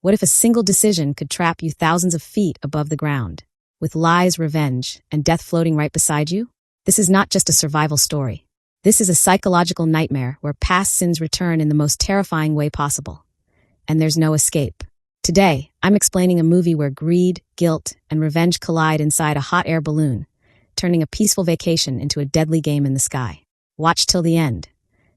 What if a single decision could trap you thousands of feet above the ground, with lies, revenge, and death floating right beside you? This is not just a survival story. This is a psychological nightmare where past sins return in the most terrifying way possible. And there's no escape. Today, I'm explaining a movie where greed, guilt, and revenge collide inside a hot air balloon, turning a peaceful vacation into a deadly game in the sky. Watch till the end,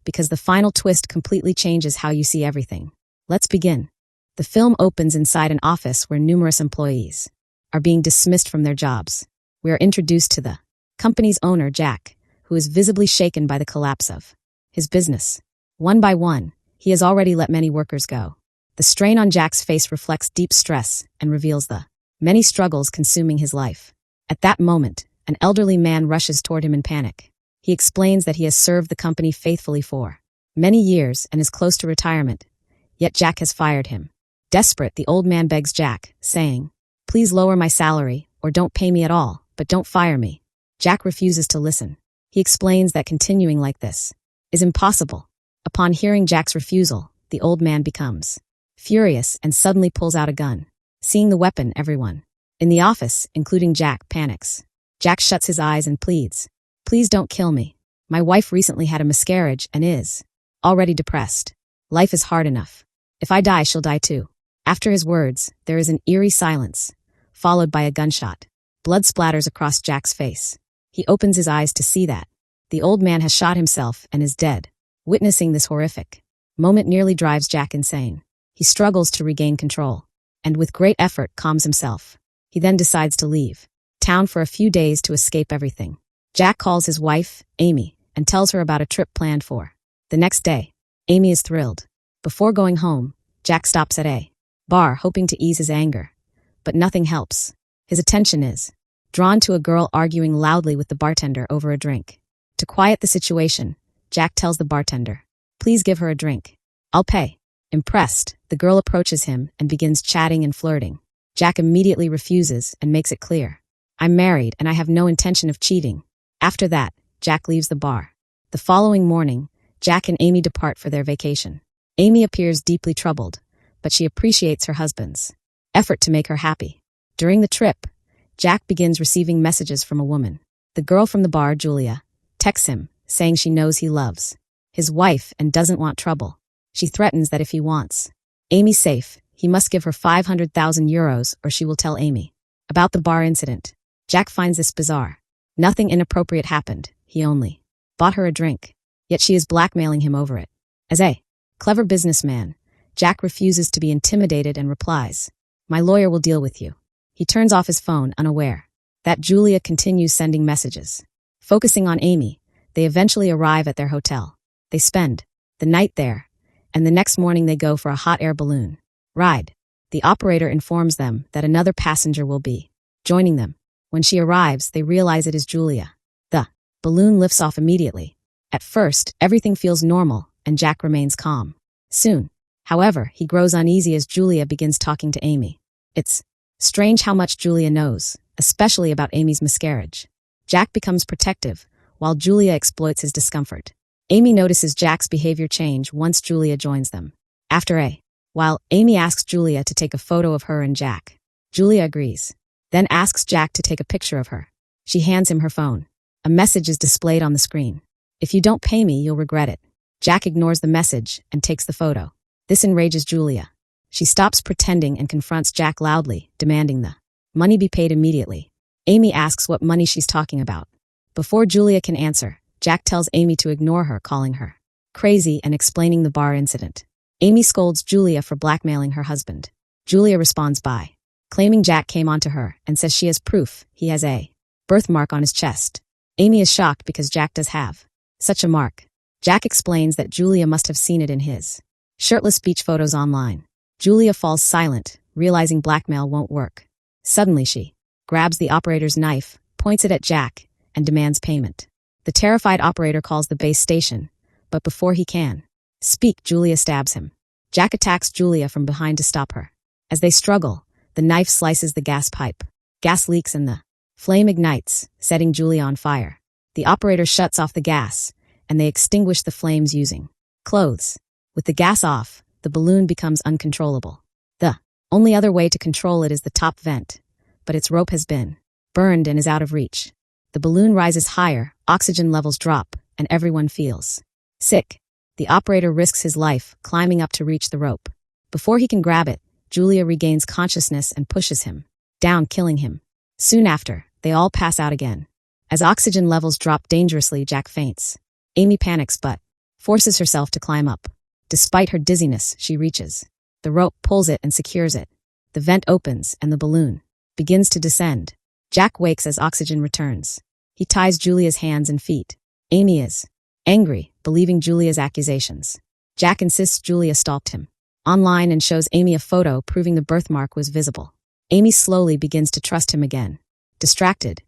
because the final twist completely changes how you see everything. Let's begin. The film opens inside an office where numerous employees are being dismissed from their jobs. We are introduced to the company's owner, Jack, who is visibly shaken by the collapse of his business. One by one, he has already let many workers go. The strain on Jack's face reflects deep stress and reveals the many struggles consuming his life. At that moment, an elderly man rushes toward him in panic. He explains that he has served the company faithfully for many years and is close to retirement, yet Jack has fired him. Desperate, the old man begs Jack, saying, "Please lower my salary, or don't pay me at all, but don't fire me." Jack refuses to listen. He explains that continuing like this is impossible. Upon hearing Jack's refusal, the old man becomes furious and suddenly pulls out a gun. Seeing the weapon, everyone in the office, including Jack, panics. Jack shuts his eyes and pleads, "Please don't kill me. My wife recently had a miscarriage and is already depressed. Life is hard enough. If I die, she'll die too." After his words, there is an eerie silence, followed by a gunshot. Blood splatters across Jack's face. He opens his eyes to see that the old man has shot himself and is dead. Witnessing this horrific moment nearly drives Jack insane. He struggles to regain control, and with great effort calms himself. He then decides to leave town for a few days to escape everything. Jack calls his wife, Amy, and tells her about a trip planned for the next day. Amy is thrilled. Before going home, Jack stops at a bar hoping to ease his anger, but nothing helps. His attention is drawn to a girl arguing loudly with the bartender over a drink. To quiet the situation, Jack tells the bartender, "Please give her a drink. I'll pay." Impressed, the girl approaches him and begins chatting and flirting. Jack immediately refuses and makes it clear, "I'm married and I have no intention of cheating." After that, Jack leaves the bar. The following morning, Jack and Amy depart for their vacation. Amy appears deeply troubled, but she appreciates her husband's effort to make her happy. During the trip, Jack begins receiving messages from a woman. The girl from the bar, Julia, texts him, saying she knows he loves his wife and doesn't want trouble. She threatens that if he wants Amy safe, he must give her 500,000 euros or she will tell Amy about the bar incident. Jack finds this bizarre. Nothing inappropriate happened, he only bought her a drink. Yet she is blackmailing him over it. As a clever businessman, Jack refuses to be intimidated and replies, "My lawyer will deal with you." He turns off his phone, unaware that Julia continues sending messages. Focusing on Amy, they eventually arrive at their hotel. They spend the night there, and the next morning they go for a hot air balloon ride. The operator informs them that another passenger will be joining them. When she arrives, they realize it is Julia. The balloon lifts off immediately. At first, everything feels normal, and Jack remains calm. Soon, however, he grows uneasy as Julia begins talking to Amy. It's strange how much Julia knows, especially about Amy's miscarriage. Jack becomes protective, while Julia exploits his discomfort. Amy notices Jack's behavior change once Julia joins them. After a while, Amy asks Julia to take a photo of her and Jack. Julia agrees, then asks Jack to take a picture of her. She hands him her phone. A message is displayed on the screen. "If you don't pay me, you'll regret it." Jack ignores the message and takes the photo. This enrages Julia. She stops pretending and confronts Jack loudly, demanding the money be paid immediately. Amy asks what money she's talking about. Before Julia can answer, Jack tells Amy to ignore her, calling her crazy and explaining the bar incident. Amy scolds Julia for blackmailing her husband. Julia responds by claiming Jack came onto her and says she has proof he has a birthmark on his chest. Amy is shocked because Jack does have such a mark. Jack explains that Julia must have seen it in his shirtless beach photos online. Julia falls silent, realizing blackmail won't work. Suddenly she grabs the operator's knife, points it at Jack, and demands payment. The terrified operator calls the base station, but before he can speak, Julia stabs him. Jack attacks Julia from behind to stop her. As they struggle, the knife slices the gas pipe. Gas leaks and the flame ignites, setting Julia on fire. The operator shuts off the gas, and they extinguish the flames using clothes. With the gas off, the balloon becomes uncontrollable. The Only other way to control it is the top vent, but its rope has been burned and is out of reach. The balloon rises higher, oxygen levels drop, and everyone feels sick. The operator risks his life, climbing up to reach the rope. Before he can grab it, Julia regains consciousness and pushes him down, killing him. Soon after, they all pass out again. As oxygen levels drop dangerously, Jack faints. Amy panics but forces herself to climb up. Despite her dizziness, she reaches the rope, pulls it, and secures it. The vent opens, and the balloon begins to descend. Jack wakes as oxygen returns. He ties Julia's hands and feet. Amy is angry, believing Julia's accusations. Jack insists Julia stalked him online and shows Amy a photo proving the birthmark was visible. Amy slowly begins to trust him again. Distracted,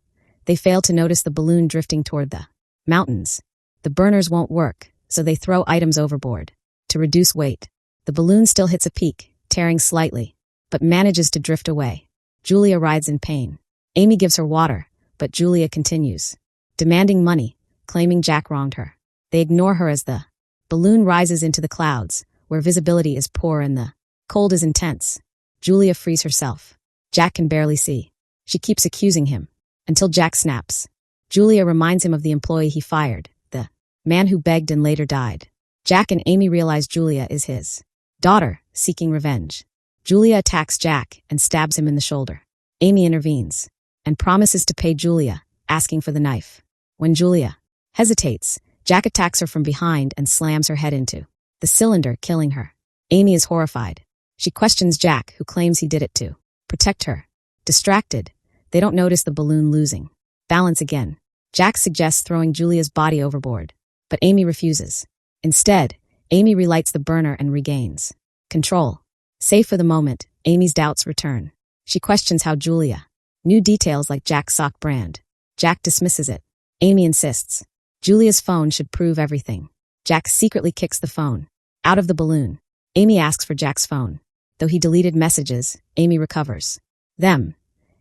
they fail to notice the balloon drifting toward the mountains. The burners won't work, so they throw items overboard to reduce weight. The balloon still hits a peak, tearing slightly, but manages to drift away. Julia rides in pain. Amy gives her water, but Julia continues demanding money, claiming Jack wronged her. They ignore her as the balloon rises into the clouds, where visibility is poor and the cold is intense. Julia frees herself. Jack can barely see. She keeps accusing him, until Jack snaps. Julia reminds him of the employee he fired, the man who begged and later died. Jack and Amy realize Julia is his daughter, seeking revenge. Julia attacks Jack and stabs him in the shoulder. Amy intervenes and promises to pay Julia, asking for the knife. When Julia hesitates, Jack attacks her from behind and slams her head into the cylinder, killing her. Amy is horrified. She questions Jack, who claims he did it to protect her. Distracted, they don't notice the balloon losing balance again. Jack suggests throwing Julia's body overboard, but Amy refuses. Instead, Amy relights the burner and regains control. Safe for the moment, Amy's doubts return. She questions how Julia knew details like Jack's sock brand. Jack dismisses it. Amy insists Julia's phone should prove everything. Jack secretly kicks the phone out of the balloon. Amy asks for Jack's phone. Though he deleted messages, Amy recovers them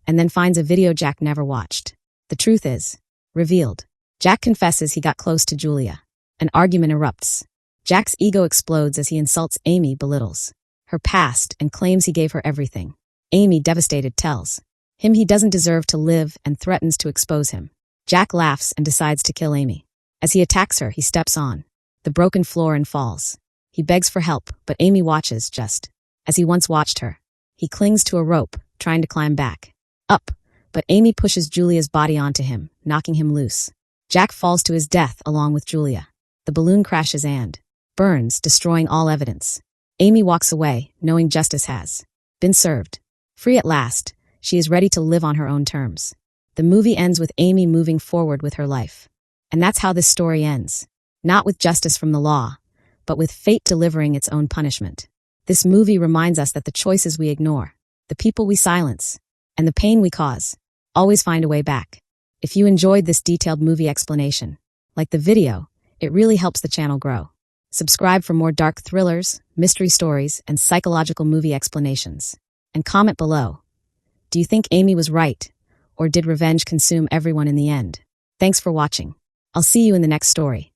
and then finds a video Jack never watched. The truth is revealed. Jack confesses he got close to Julia. An argument erupts. Jack's ego explodes as he insults Amy, belittles her past, and claims he gave her everything. Amy, devastated, tells him he doesn't deserve to live and threatens to expose him. Jack laughs and decides to kill Amy. As he attacks her, he steps on the broken floor and falls. He begs for help, but Amy watches just as he once watched her. He clings to a rope, trying to climb back up, but Amy pushes Julia's body onto him, knocking him loose. Jack falls to his death along with Julia. The balloon crashes and burns, destroying all evidence. Amy walks away, knowing justice has been served. Free at last, she is ready to live on her own terms. The movie ends with Amy moving forward with her life. And that's how this story ends. Not with justice from the law, but with fate delivering its own punishment. This movie reminds us that the choices we ignore, the people we silence, and the pain we cause, always find a way back. If you enjoyed this detailed movie explanation, like the video, it really helps the channel grow. Subscribe for more dark thrillers, mystery stories, and psychological movie explanations. And comment below. Do you think Amy was right, or did revenge consume everyone in the end? Thanks for watching. I'll see you in the next story.